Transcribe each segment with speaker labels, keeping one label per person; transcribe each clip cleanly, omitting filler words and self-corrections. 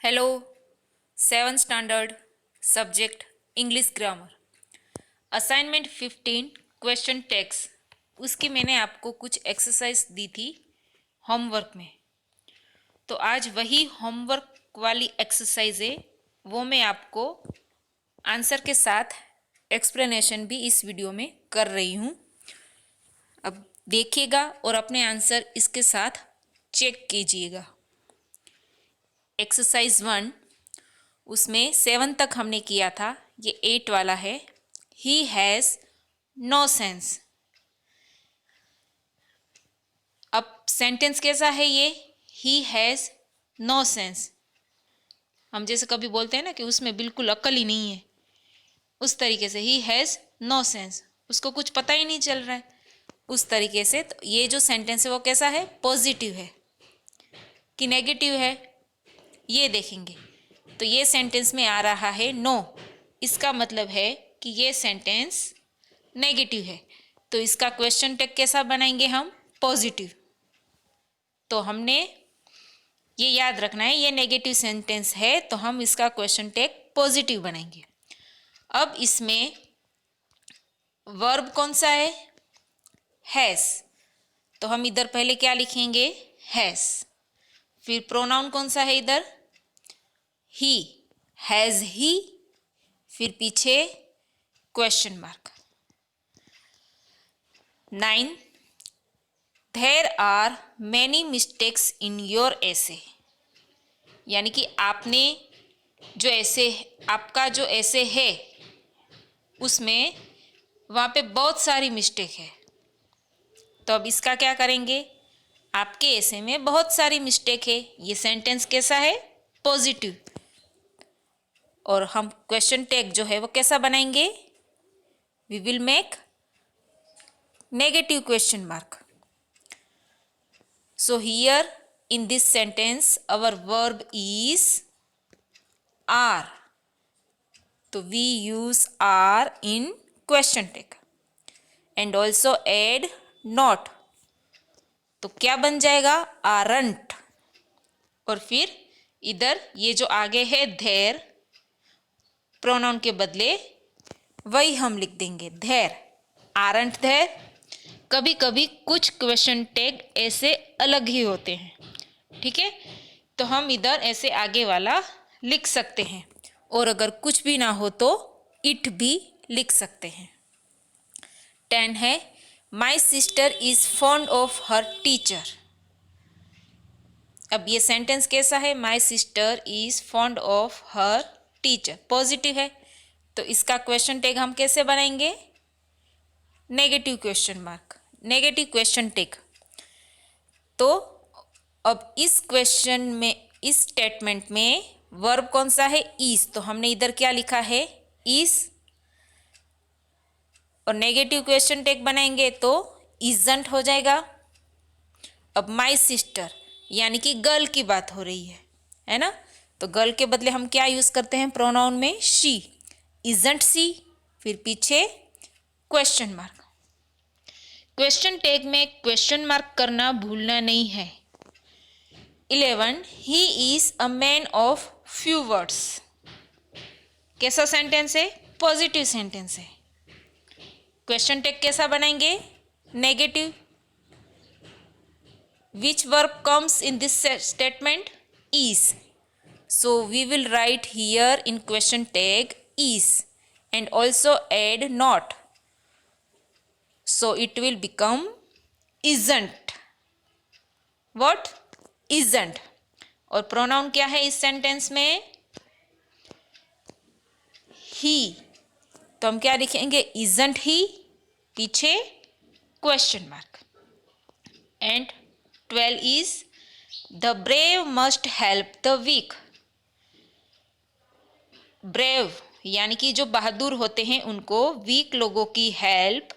Speaker 1: Hello, 7th standard subject English grammar assignment 15 question tags. उसकी मैंने आपको कुछ एक्सरसाइज दी थी होमवर्क में। तो आज वही होमवर्क वाली एक्सरसाइज है, वो मैं आपको आंसर के साथ एक्सप्लेनेशन भी इस वीडियो में कर रही हूँ। अब देखिएगा और अपने आंसर इसके साथ चेक कीजिएगा। एक्सरसाइज 1, उसमें 7 तक हमने किया था, ये 8 वाला है। He has no sense. अब सेंटेंस कैसा है ये? He has no sense. हम जैसे कभी बोलते हैं ना कि उसमें बिल्कुल अक्ल ही नहीं है, उस तरीके से ही हैज़ नो सेंस, उसको कुछ पता ही नहीं चल रहा है, उस तरीके से। तो ये जो सेंटेंस है वो कैसा है? पॉजिटिव है कि नेगेटिव है, ये देखेंगे। तो ये सेंटेंस में आ रहा है नो, इसका मतलब है कि ये सेंटेंस नेगेटिव है। तो इसका क्वेश्चन टैग कैसा बनाएंगे हम? पॉजिटिव। तो हमने ये याद रखना है, ये नेगेटिव सेंटेंस है तो हम इसका क्वेश्चन टैग पॉजिटिव बनाएंगे। अब इसमें वर्ब कौन सा है? हैज़। तो हम इधर पहले क्या लिखेंगे? हैज़। फिर प्रोनाउन कौन सा है इधर? ही। हैज़ ही, फिर पीछे question mark. 9, there are many mistakes in your essay. यानी कि आपने जो ऐसे, आपका जो ऐसे है उसमें वहाँ पे बहुत सारी मिस्टेक है। तो अब इसका क्या करेंगे? आपके ऐसे में बहुत सारी मिस्टेक है, ये सेंटेंस कैसा है? पॉजिटिव। और हम क्वेश्चन टैग जो है वो कैसा बनाएंगे? We will make negative question mark. So here in this sentence our verb is are. तो we use are in question tag and also add not. तो क्या बन जाएगा? aren't। और फिर इधर ये जो आगे है there, प्रोनाउन के बदले वही हम लिख देंगे there, aren't there। कभी कभी कुछ क्वेश्चन टैग ऐसे अलग ही होते हैं, ठीक है? तो हम इधर ऐसे आगे वाला लिख सकते हैं, और अगर कुछ भी ना हो तो इट भी लिख सकते हैं। 10 है, my sister is fond of her teacher. अब ये सेंटेंस कैसा है? My sister is fond of her teacher, positive है। तो इसका क्वेश्चन टैग हम कैसे बनाएंगे? Negative question mark, negative question tag. तो अब इस क्वेश्चन में, इस स्टेटमेंट में वर्ब कौन सा है? इज। तो हमने इधर क्या लिखा है? इज। और नेगेटिव क्वेश्चन टैग बनाएंगे तो इजंट हो जाएगा। अब माई सिस्टर यानी कि गर्ल की बात हो रही है ना? तो गर्ल के बदले हम क्या यूज करते हैं प्रोनाउन में? शी। इजंट सी, फिर पीछे क्वेश्चन मार्क। क्वेश्चन टैग में क्वेश्चन मार्क करना भूलना नहीं है। 11, he is a man of few words. कैसा सेंटेंस है? पॉजिटिव सेंटेंस है। क्वेश्चन टैग कैसा बनाएंगे? Negative. Which verb comes in this statement? Is. So we will write here in question tag is and also add not. So it will become isn't. What? Isn't. और pronoun क्या है इस sentence में? ही। तो हम क्या लिखेंगे? isn't he, पीछे question mark. And 12 is the brave must help the weak. Brave यानी कि जो बहादुर होते हैं उनको वीक लोगों की हेल्प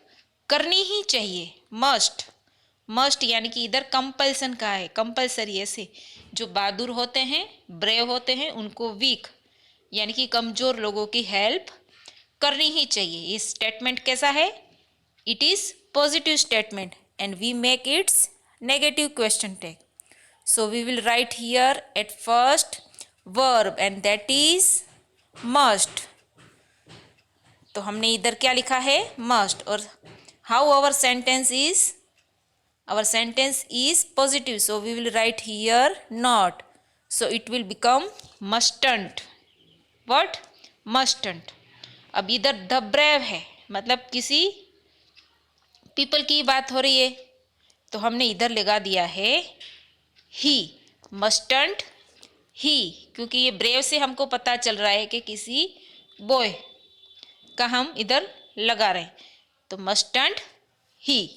Speaker 1: करनी ही चाहिए। मस्ट, मस्ट यानी कि इधर कंपल्सन का है, कंपल्सरी। ऐसे जो बहादुर होते हैं, ब्रेव होते हैं, उनको वीक यानी कि कमजोर लोगों की हेल्प करनी ही चाहिए। ये स्टेटमेंट कैसा है? It is positive statement and we make its negative question tag. So we will write here at first verb and that is must. तो हमने इधर क्या लिखा है, मस्ट। और how our sentence is positive, so we will write here not, so it will become mustn't. What? Mustn't. अब इधर the brave है, मतलब किसी पीपल की बात हो रही है, तो हमने इधर लगा दिया है ही, मस्टंट ही, क्योंकि ये ब्रेव से हमको पता चल रहा है कि किसी बॉय का हम इधर लगा रहे हैं, तो मस्टंट ही।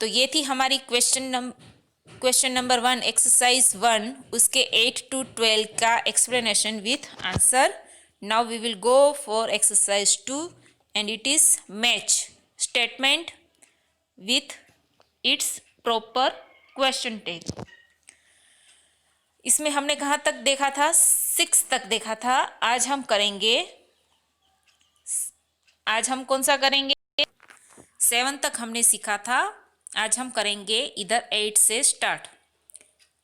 Speaker 1: तो ये थी हमारी क्वेश्चन नंबर 1 एक्सरसाइज 1, उसके 8 to 12 का explanation with answer. Now we will go for exercise 2 and it is match statement with its proper question tag. इसमें हमने कहाँ तक देखा था, 6 तक देखा था। आज हम कौन सा करेंगे, 7 तक हमने सीखा था। आज हम करेंगे इधर 8 से start.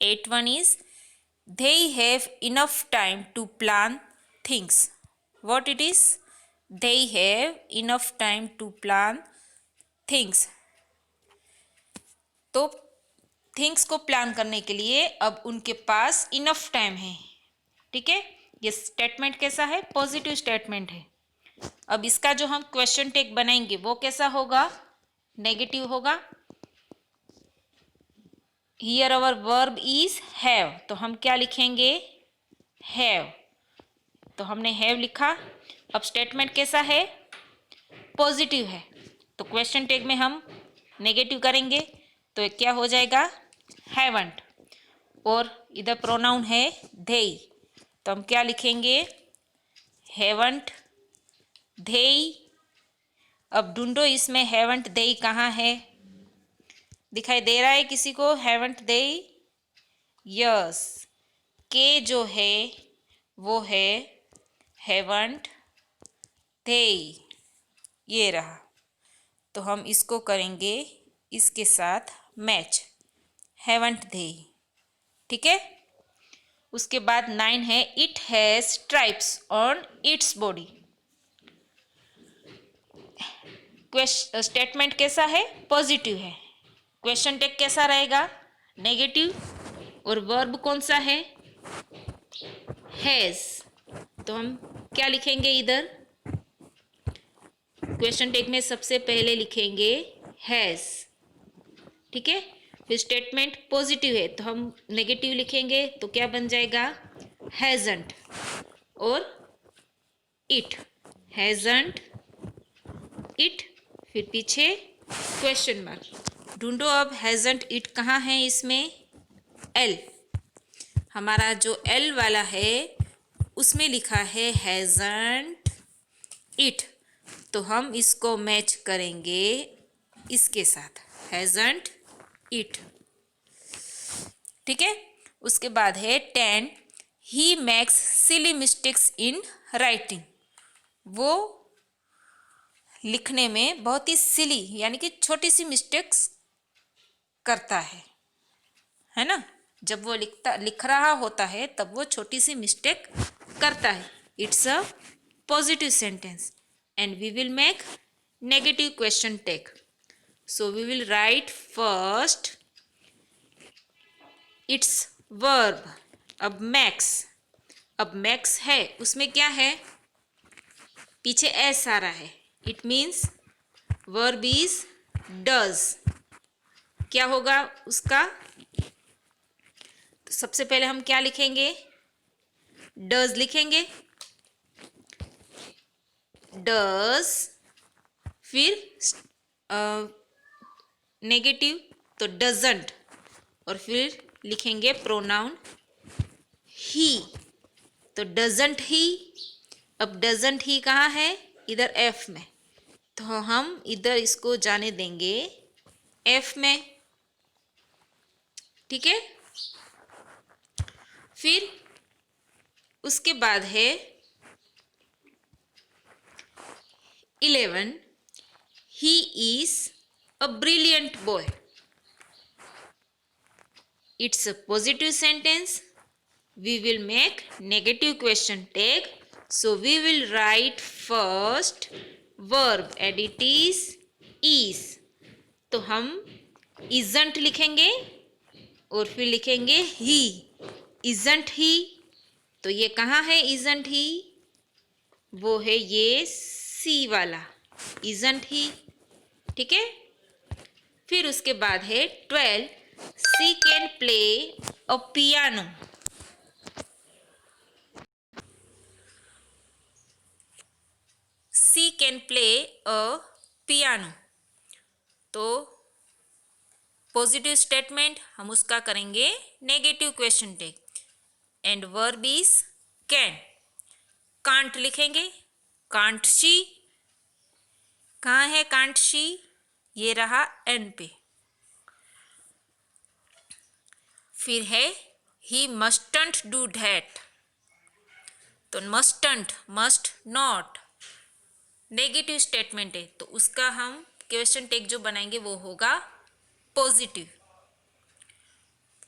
Speaker 1: 8 1 is they have enough time to plan things. What it is? They have enough time to plan things. तो थिंग्स को प्लान करने के लिए अब उनके पास इनफ टाइम है। ठीक है, ये स्टेटमेंट कैसा है, पॉजिटिव स्टेटमेंट है। अब इसका जो हम क्वेश्चन टेक बनाएंगे वो कैसा होगा, नेगेटिव होगा। Here our verb is have, तो हम क्या लिखेंगे, हैव। तो हमने हैव लिखा। अब स्टेटमेंट कैसा है, पॉजिटिव है, तो क्वेश्चन टेक में हम नेगेटिव करेंगे, तो क्या हो जाएगा, हैवंट। और इधर प्रोनाउन है they, तो हम क्या लिखेंगे, हैवंट they। अब ढूंढो इसमें हैवंट they कहाँ है, दिखाई दे रहा है किसी को हैवंट they? यस, के जो है वो है हैवंट they, ये रहा। तो हम इसको करेंगे इसके साथ मैच, हैवंट they। ठीक है, उसके बाद 9 है it has stripes on its body. Statement कैसा है, पॉजिटिव है। क्वेश्चन टेक कैसा रहेगा, नेगेटिव। और वर्ब कौन सा है, हैज। तो हम क्या लिखेंगे इधर, क्वेश्चन टेक में सबसे पहले लिखेंगे हैज। ठीक है, फिर स्टेटमेंट पॉजिटिव है तो हम नेगेटिव लिखेंगे, तो क्या बन जाएगा, हैजंट। और इट, हैजंट इट, फिर पीछे क्वेश्चन मार्क। ढूंढो अब हैजंट इट कहाँ है इसमें, एल। हमारा जो एल वाला है उसमें लिखा है हैजंट इट, तो हम इसको मैच करेंगे इसके साथ, हैजंट इट। ठीक है, उसके बाद है 10 he makes silly mistakes in writing. वो लिखने में बहुत ही सिली यानी कि छोटी सी मिस्टेक्स करता है ना। जब वो लिख रहा होता है तब वो छोटी सी मिस्टेक करता है। It's a positive sentence and we will make negative question tag. So we will write first its verb. अब मैक्स है, उसमें क्या है, पीछे एस आ रहा है, it means verb is does. क्या होगा उसका, तो सबसे पहले हम क्या लिखेंगे, डज लिखेंगे, डज, फिर नेगेटिव तो डजंट, और फिर लिखेंगे प्रोनाउन ही, तो डजंट ही। अब डजंट ही कहाँ है, इधर एफ में, तो हम इधर इसको जाने देंगे एफ में। ठीक है, फिर उसके बाद है 11 he is a brilliant boy. It's a positive sentence we will make negative question tag. So we will write first verb and it is. तो हम isn't लिखेंगे और फिर लिखेंगे he. isn't he, तो ये कहाँ है isn't he? वो है ये सी वाला isn't he. ठीक है, फिर उसके बाद है 12 she can play a piano. She can play a piano. तो पॉजिटिव स्टेटमेंट हम उसका करेंगे negative question tag and verb is can. Can't लिखेंगे कांट शी. कहाँ है कांट शी? ये रहा एन पे. फिर है ही मस्टंट डू दैट. तो mustn't must not negative statement है, तो उसका हम क्वेश्चन टैग जो बनाएंगे वो होगा पॉजिटिव.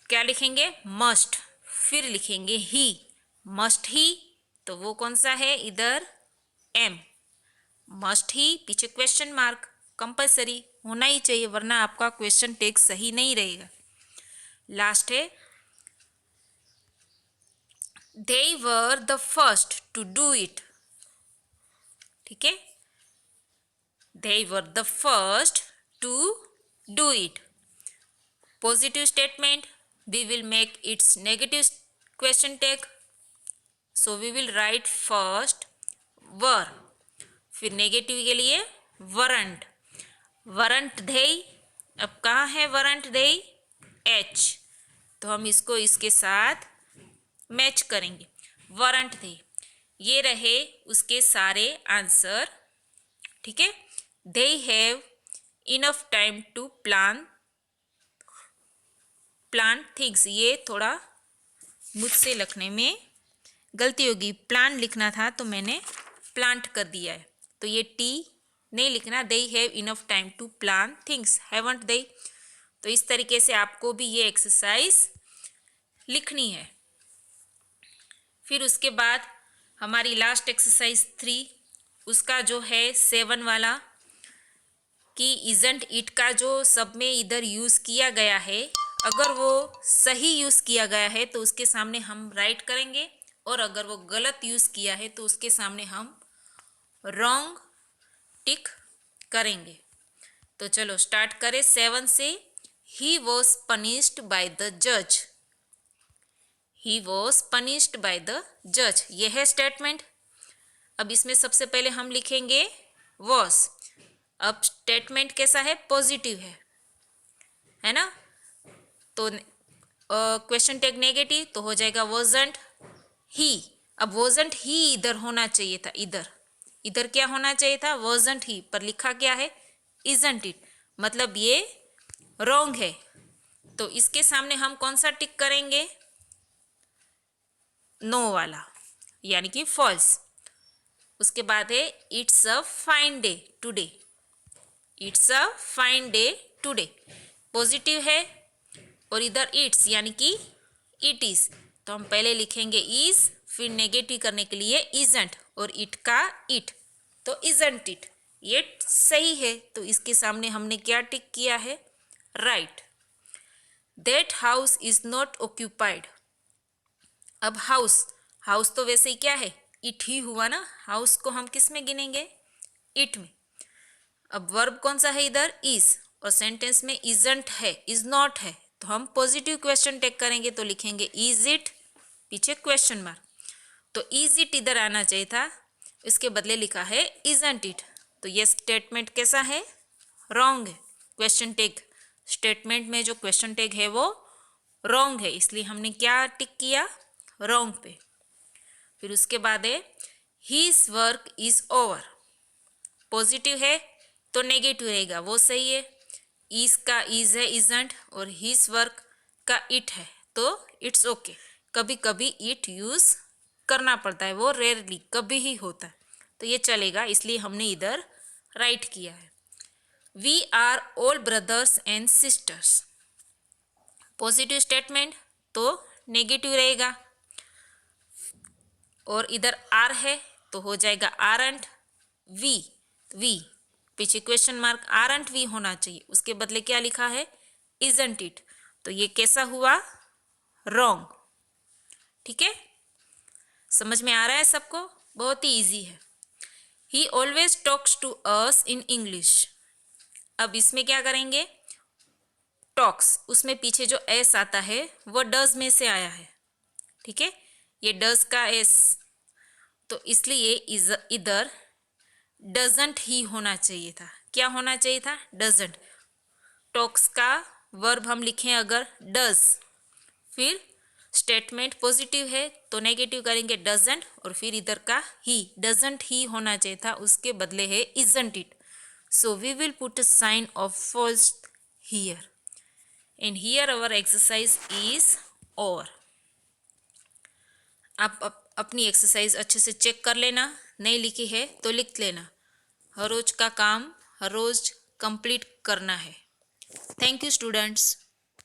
Speaker 1: क्या लिखेंगे? मस्ट. फिर लिखेंगे ही. मस्ट ही, तो वो कौन सा है? इधर एम. मस्ट ही पीछे क्वेश्चन मार्क कंपलसरी होना ही चाहिए, वरना आपका क्वेश्चन टैग सही नहीं रहेगा. लास्ट है they were the first to do it. ठीक है, they were the first to do it. Positive statement, we will make its negative question tag. So we will write first were, फिर negative के लिए weren't. weren't they. अब कहाँ है weren't they? H. तो हम इसको इसके साथ मैच करेंगे. weren't they. ये रहे उसके सारे आंसर. ठीक है, they have enough time to plan things. ये थोड़ा मुझसे लिखने में गलती होगी. प्लान लिखना था तो मैंने प्लांट कर दिया है, तो ये टी नहीं लिखना. they have enough time to plan things, haven't they. तो इस तरीके से आपको भी ये एक्सरसाइज लिखनी है. फिर उसके बाद हमारी लास्ट एक्सरसाइज 3, उसका जो है 7 वाला कि इजंट इट का जो सब में इधर यूज़ किया गया है, अगर वो सही यूज़ किया गया है तो उसके सामने हम राइट करेंगे, और अगर वो गलत यूज़ किया है तो उसके सामने हम रॉन्ग टिक करेंगे. तो चलो स्टार्ट करें 7 से. He was punished by the जज. He was punished by the जज, ये है स्टेटमेंट. अब इसमें सबसे पहले हम लिखेंगे वॉज. अब स्टेटमेंट कैसा है? पॉजिटिव है ना. तो क्वेश्चन टैग नेगेटिव, तो हो जाएगा वॉजंट ही. अब वॉजंट ही इधर होना चाहिए था. इधर क्या होना चाहिए था? वॉजंट ही, पर लिखा क्या है? Isn't it. मतलब ये रॉन्ग है. तो इसके सामने हम कौन सा टिक करेंगे? नो वाला, यानी कि फॉल्स. उसके बाद है it's a fine day today. It's a fine day today positive है, और इधर इट्स यानी कि इट इज, तो हम पहले लिखेंगे इज, फिर नेगेटिव करने के लिए इजंट, और इट का इट, तो इजंट इट. ये सही है, तो इसके सामने हमने क्या टिक किया है? Right. That house is not occupied. अब हाउस तो वैसे ही क्या है? इट ही हुआ ना. हाउस को हम किस में गिनेंगे? इट में. अब वर्ब कौन सा है इधर? इज, और सेंटेंस में इजंट है, इज नॉट है, तो हम पॉजिटिव क्वेश्चन टेक करेंगे, तो लिखेंगे इज इट पीछे क्वेश्चन मार्क. तो इज इट इधर आना चाहिए था, इसके बदले लिखा है इजंट इट. तो ये स्टेटमेंट कैसा है? रॉन्ग है. क्वेश्चन टैग स्टेटमेंट में जो क्वेश्चन टैग है वो रॉन्ग है, इसलिए हमने क्या टिक किया? रॉन्ग पे. फिर उसके बाद है his work is over. Positive है तो नेगेटिव रहेगा, वो सही है. इज का इज है इजंट, और हिज वर्क का इट है, तो इट्स ओके. कभी कभी इट यूज करना पड़ता है, वो रेयरली कभी ही होता है, तो ये चलेगा, इसलिए हमने इधर राइट किया है. We are all brothers and sisters. Positive statement तो नेगेटिव रहेगा. और इधर आर है तो हो जाएगा आरंट वी, वी पीछे क्वेश्चन मार्क, आरंट वी होना चाहिए, उसके बदले क्या लिखा है इजंट इट, तो ये कैसा हुआ रॉन्ग। ठीक है, समझ में आ रहा है सबको, बहुत ही इजी है। He always talks to us in English, अब इसमें क्या करेंगे टॉक्स, उसमें पीछे जो एस आता है वो डज में से आया है। ठीक है, ये डज का एस, तो इसलिए इधर डजंट ही होना चाहिए था। क्या होना चाहिए था डजंट। टॉक्स का वर्ब हम लिखें अगर डज, फिर स्टेटमेंट पॉजिटिव है तो नेगेटिव करेंगे डजंट, और फिर इधर का ही, डजंट ही होना चाहिए था, उसके बदले है isn't it. So we will put a sign of false here, and here our exercise is और। आप अपनी एक्सरसाइज अच्छे से चेक कर लेना, नहीं लिखी है तो लिख लेना। हर रोज का काम हर रोज कंप्लीट करना है। Thank you students.